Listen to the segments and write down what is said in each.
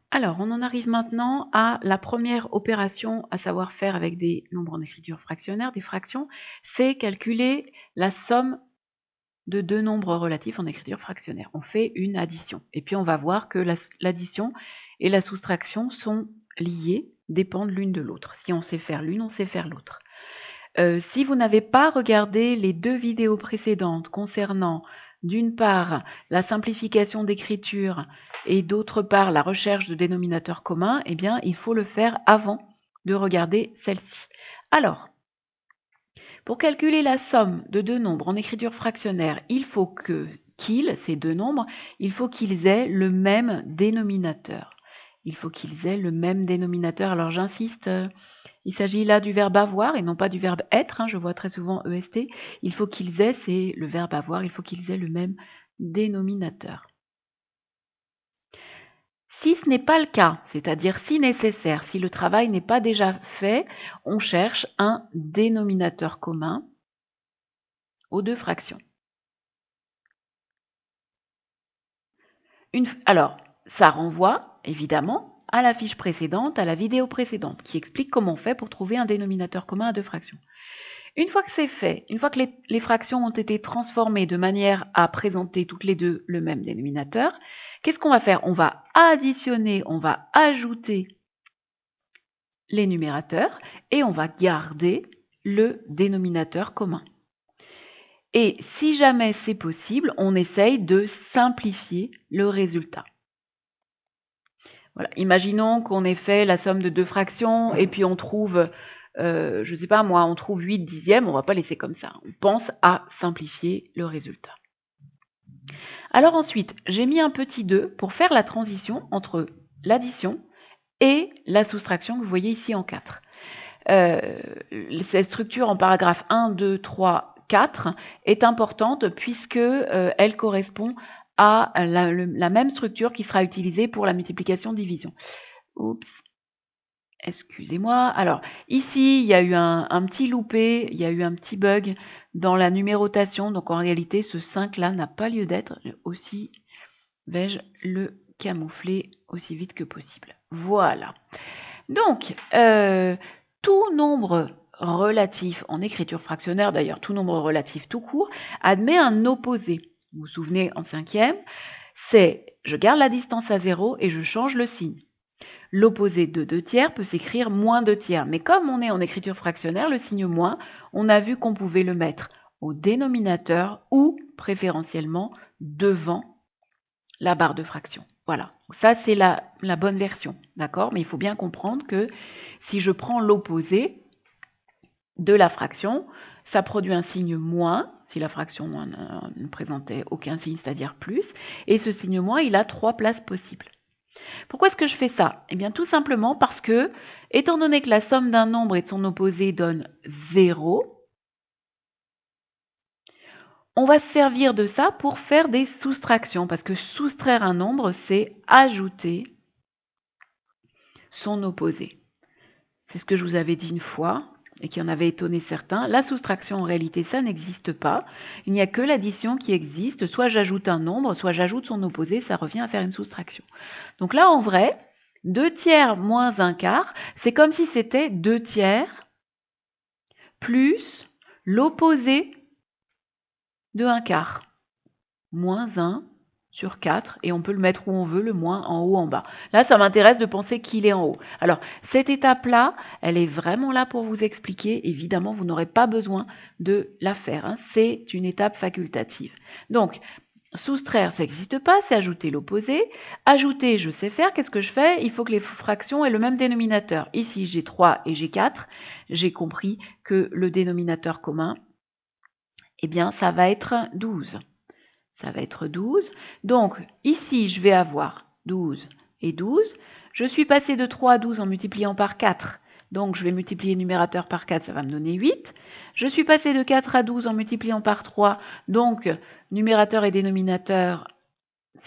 Alors, on en arrive maintenant à la première opération à savoir faire avec des nombres en écriture fractionnaire, des fractions, c'est calculer la somme de deux nombres relatifs en écriture fractionnaire. On fait une addition. Et puis, on va voir que l'addition et la soustraction sont liées, dépendent l'une de l'autre. Si on sait faire l'une, on sait faire l'autre. Si vous n'avez pas regardé les deux vidéos précédentes concernant, d'une part, la simplification d'écriture et d'autre part, la recherche de dénominateurs communs, eh bien, il faut le faire avant de regarder celle-ci. Alors, pour calculer la somme de deux nombres en écriture fractionnaire, il faut ces deux nombres, il faut qu'ils aient le même dénominateur. Il faut qu'ils aient le même dénominateur. Alors, j'insiste, il s'agit là du verbe avoir et non pas du verbe être. Je vois très souvent EST. Il faut qu'ils aient, c'est le verbe avoir, il faut qu'ils aient le même dénominateur. Si ce n'est pas le cas, c'est-à-dire si nécessaire, si le travail n'est pas déjà fait, on cherche un dénominateur commun aux deux fractions. Alors, ça renvoie évidemment à la fiche précédente, à la vidéo précédente, qui explique comment on fait pour trouver un dénominateur commun à deux fractions. Une fois que c'est fait, une fois que les fractions ont été transformées de manière à présenter toutes les deux le même dénominateur, qu'est-ce qu'on va faire? On va additionner, on va ajouter les numérateurs et on va garder le dénominateur commun. Et si jamais c'est possible, on essaye de simplifier le résultat. Voilà. Imaginons qu'on ait fait la somme de deux fractions et puis on trouve, je ne sais pas moi, on trouve 8 dixièmes, on ne va pas laisser comme ça. On pense à simplifier le résultat. Alors ensuite, j'ai mis un petit 2 pour faire la transition entre l'addition et la soustraction que vous voyez ici en 4. Cette structure en paragraphe 1, 2, 3, 4 est importante puisque elle correspond à la même structure qui sera utilisée pour la multiplication-division. Oups, excusez-moi. Alors, ici, il y a eu un petit loupé, il y a eu un petit bug dans la numérotation. Donc, en réalité, ce 5-là n'a pas lieu d'être. Aussi, vais-je le camoufler aussi vite que possible. Voilà. Donc, tout nombre relatif en écriture fractionnaire, d'ailleurs tout nombre relatif tout court, admet un opposé. Vous vous souvenez en cinquième, c'est je garde la distance à 0 et je change le signe. L'opposé de 2 tiers peut s'écrire moins 2 tiers, mais comme on est en écriture fractionnaire, le signe moins, on a vu qu'on pouvait le mettre au dénominateur ou préférentiellement devant la barre de fraction. Voilà, ça c'est la bonne version, d'accord? Mais il faut bien comprendre que si je prends l'opposé de la fraction, ça produit un signe moins, si la fraction ne présentait aucun signe, c'est-à-dire plus, et ce signe moins, il a 3 places possibles. Pourquoi est-ce que je fais ça? Eh bien, tout simplement parce que, étant donné que la somme d'un nombre et de son opposé donne 0, on va se servir de ça pour faire des soustractions, parce que soustraire un nombre, c'est ajouter son opposé. C'est ce que je vous avais dit une fois et qui en avait étonné certains. La soustraction, en réalité, ça n'existe pas. Il n'y a que l'addition qui existe. Soit j'ajoute un nombre, soit j'ajoute son opposé, ça revient à faire une soustraction. Donc là, en vrai, 2 tiers moins 1 quart, c'est comme si c'était 2 tiers plus l'opposé de 1 quart. Moins 1 sur 4, et on peut le mettre où on veut, le moins en haut, en bas. Là, ça m'intéresse de penser qu'il est en haut. Alors, cette étape-là, elle est vraiment là pour vous expliquer. Évidemment, vous n'aurez pas besoin de la faire. C'est une étape facultative. Donc, soustraire, ça n'existe pas, c'est ajouter l'opposé. Ajouter, je sais faire. Qu'est-ce que je fais? Il faut que les fractions aient le même dénominateur. Ici, j'ai 3 et j'ai 4. J'ai compris que le dénominateur commun, eh bien, ça va être 12. Ça va être 12. Donc, ici, je vais avoir 12 et 12. Je suis passé de 3 à 12 en multipliant par 4. Donc, je vais multiplier le numérateur par 4, ça va me donner 8. Je suis passé de 4 à 12 en multipliant par 3. Donc, numérateur et dénominateur,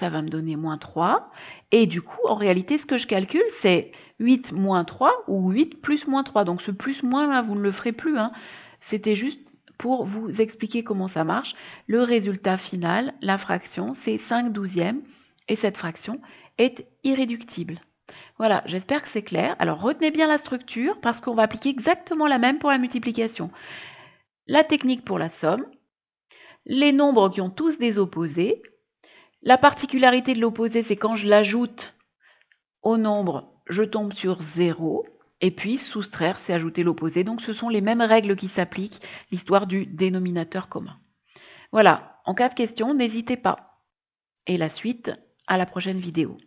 ça va me donner moins 3. Et du coup, en réalité, ce que je calcule, c'est 8 moins 3 ou 8 plus moins 3. Donc, ce plus-moins, là, vous ne le ferez plus. C'était juste pour vous expliquer comment ça marche. Le résultat final, la fraction, c'est 5 douzièmes et cette fraction est irréductible. Voilà, j'espère que c'est clair. Alors retenez bien la structure parce qu'on va appliquer exactement la même pour la multiplication. La technique pour la somme, les nombres qui ont tous des opposés. La particularité de l'opposé, c'est quand je l'ajoute au nombre, je tombe sur 0. Et puis soustraire, c'est ajouter l'opposé. Donc ce sont les mêmes règles qui s'appliquent, l'histoire du dénominateur commun. Voilà, en cas de question, n'hésitez pas. Et la suite à la prochaine vidéo.